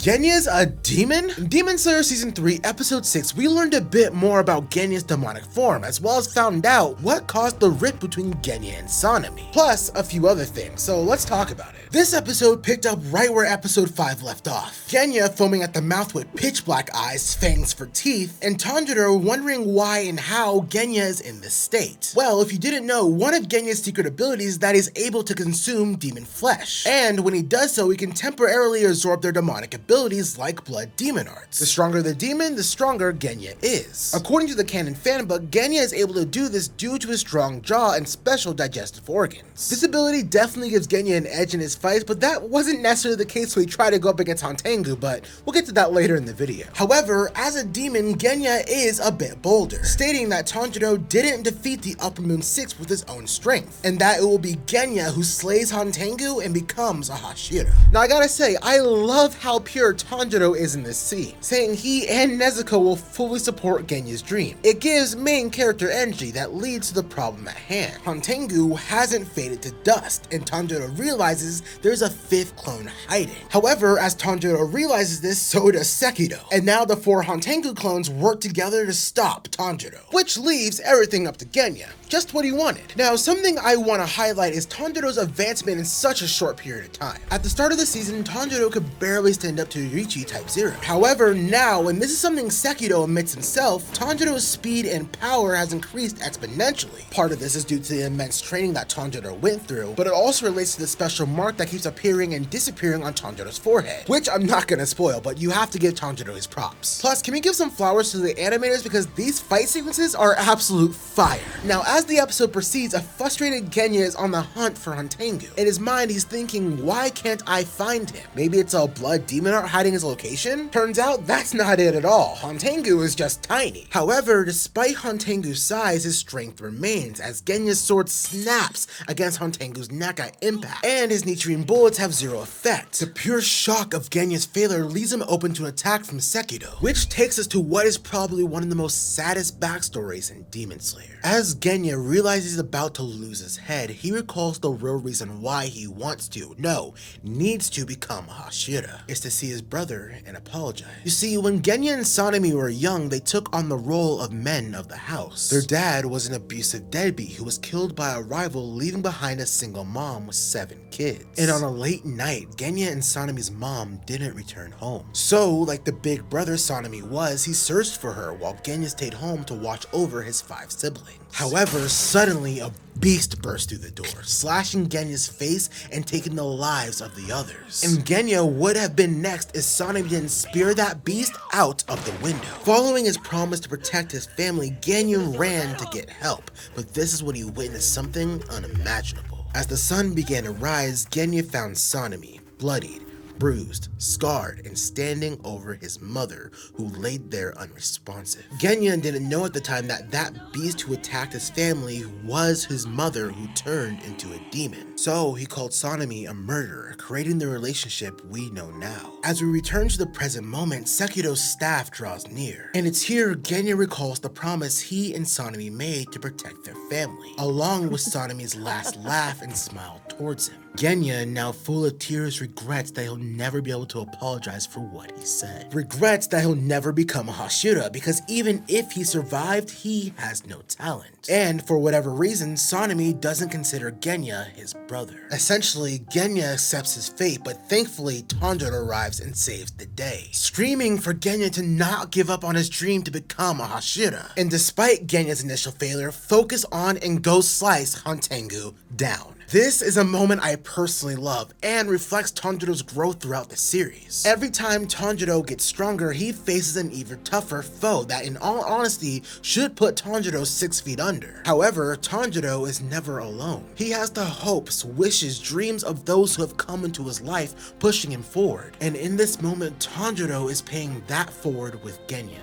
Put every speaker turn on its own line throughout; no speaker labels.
Genya's a demon? In Demon Slayer Season 3, Episode 6, we learned a bit more about Genya's demonic form, as well as found out what caused the rift between Genya and Sanemi. Plus, a few other things, so let's talk about it. This episode picked up right where Episode 5 left off. Genya foaming at the mouth with pitch black eyes, fangs for teeth, and Tanjiro wondering why and how Genya is in this state. Well, if you didn't know, one of Genya's secret abilities is that he's able to consume demon flesh, and when he does so, he can temporarily absorb their demonic abilities like blood demon arts. The stronger the demon, the stronger Genya is. According to the canon fanbook, Genya is able to do this due to his strong jaw and special digestive organs. This ability definitely gives Genya an edge in his fights, but that wasn't necessarily the case when he tried to go up against Hontengu, but we'll get to that later in the video. However, as a demon, Genya is a bit bolder, stating that Tanjiro didn't defeat the Upper Moon 6 with his own strength, and that it will be Genya who slays Hontengu and becomes a Hashira. Now I gotta say, I love how pure Tanjiro is in this scene, saying he and Nezuko will fully support Genya's dream. It gives main character energy that leads to the problem at hand. Hontengu hasn't faded to dust, and Tanjiro realizes there's a 5th clone hiding. However, as Tanjiro realizes this, so does Sekido, and now the 4 Hontengu clones work together to stop Tanjiro, which leaves everything up to Genya. Just what he wanted. Now, something I want to highlight is Tanjiro's advancement in such a short period of time. At the start of the season, Tanjiro could barely stand up to Yuichi Type 0. However, now, and this is something Sekido admits himself, Tanjiro's speed and power has increased exponentially. Part of this is due to the immense training that Tanjiro went through, but it also relates to the special mark that keeps appearing and disappearing on Tanjiro's forehead, which I'm not gonna spoil, but you have to give Tanjiro his props. Plus, can we give some flowers to the animators because these fight sequences are absolute fire. Now, as the episode proceeds, a frustrated Genya is on the hunt for Hontengu. In his mind, he's thinking, why can't I find him? Maybe it's a blood demon art hiding his location? Turns out that's not it at all. Hontengu is just tiny. However, despite Hontengu's size, his strength remains as Genya's sword snaps against Hontengu's neck at impact, and his Nichirin bullets have zero effect. The pure shock of Genya's failure leaves him open to an attack from Sekido, which takes us to what is probably one of the most saddest backstories in Demon Slayer. As Genya realizes he's about to lose his head, he recalls the real reason why he wants to, no, needs to become a Hashira, is to see his brother and apologize. You see, when Genya and Sanemi were young, they took on the role of men of the house. Their dad was an abusive deadbeat who was killed by a rival, leaving behind a single mom with 7 kids. And on a late night, Genya and Sanemi's mom didn't return home. So, like the big brother Sanemi was, he searched for her while Genya stayed home to watch over his 5 siblings. However, suddenly a beast burst through the door, slashing Genya's face and taking the lives of the others. And Genya would have been next if Sanemi didn't spear that beast out of the window. Following his promise to protect his family, Genya ran to get help, but this is when he witnessed something unimaginable. As the sun began to rise, Genya found Sanemi, bloodied, bruised, scarred, and standing over his mother, who laid there unresponsive. Genya didn't know at the time that that beast who attacked his family was his mother, who turned into a demon. So he called Sanemi a murderer, creating the relationship we know now. As we return to the present moment, Sekido's staff draws near, and it's here Genya recalls the promise he and Sanemi made to protect their family, along with Sanemi's last laugh and smile towards him. Genya, now full of tears, regrets that he'll never be able to apologize for what he said. Regrets that he'll never become a Hashira because even if he survived, he has no talent. And for whatever reason, Sanemi doesn't consider Genya his brother. Essentially, Genya accepts his fate, but thankfully Tanjiro arrives and saves the day, screaming for Genya to not give up on his dream to become a Hashira. And despite Genya's initial failure, focus on and go slice Hontengu down. This is a moment I personally love and reflects Tanjiro's growth throughout the series. Every time Tanjiro gets stronger, he faces an even tougher foe that in all honesty should put Tanjiro 6 feet under. However, Tanjiro is never alone. He has the hopes, wishes, dreams of those who have come into his life pushing him forward. And in this moment, Tanjiro is paying that forward with Genya.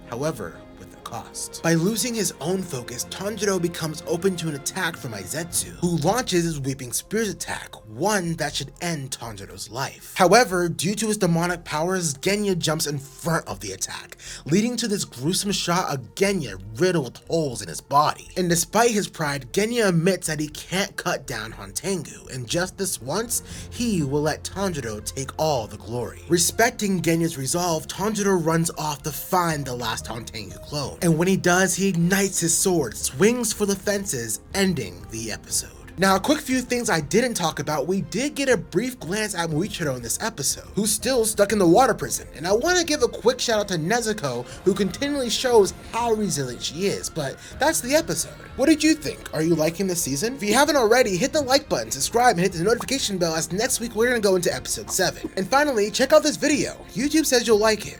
However, with a cost. By losing his own focus, Tanjiro becomes open to an attack from Aizetsu, who launches his Weeping Spears attack, one that should end Tanjiro's life. However, due to his demonic powers, Genya jumps in front of the attack, leading to this gruesome shot of Genya riddled with holes in his body. And despite his pride, Genya admits that he can't cut down Hontengu, and just this once, he will let Tanjiro take all the glory. Respecting Genya's resolve, Tanjiro runs off to find the last Hontengu clone, and when he does, he ignites his sword, swings for the fences, ending the episode. Now, a quick few things I didn't talk about. We did get a brief glance at Muichiro in this episode, who's still stuck in the water prison, and I want to give a quick shout out to Nezuko, who continually shows how resilient she is, but that's the episode. What did you think? Are you liking this season? If you haven't already, hit the like button, subscribe, and hit the notification bell, as next week we're going to go into episode 7. And finally, check out this video. YouTube says you'll like it.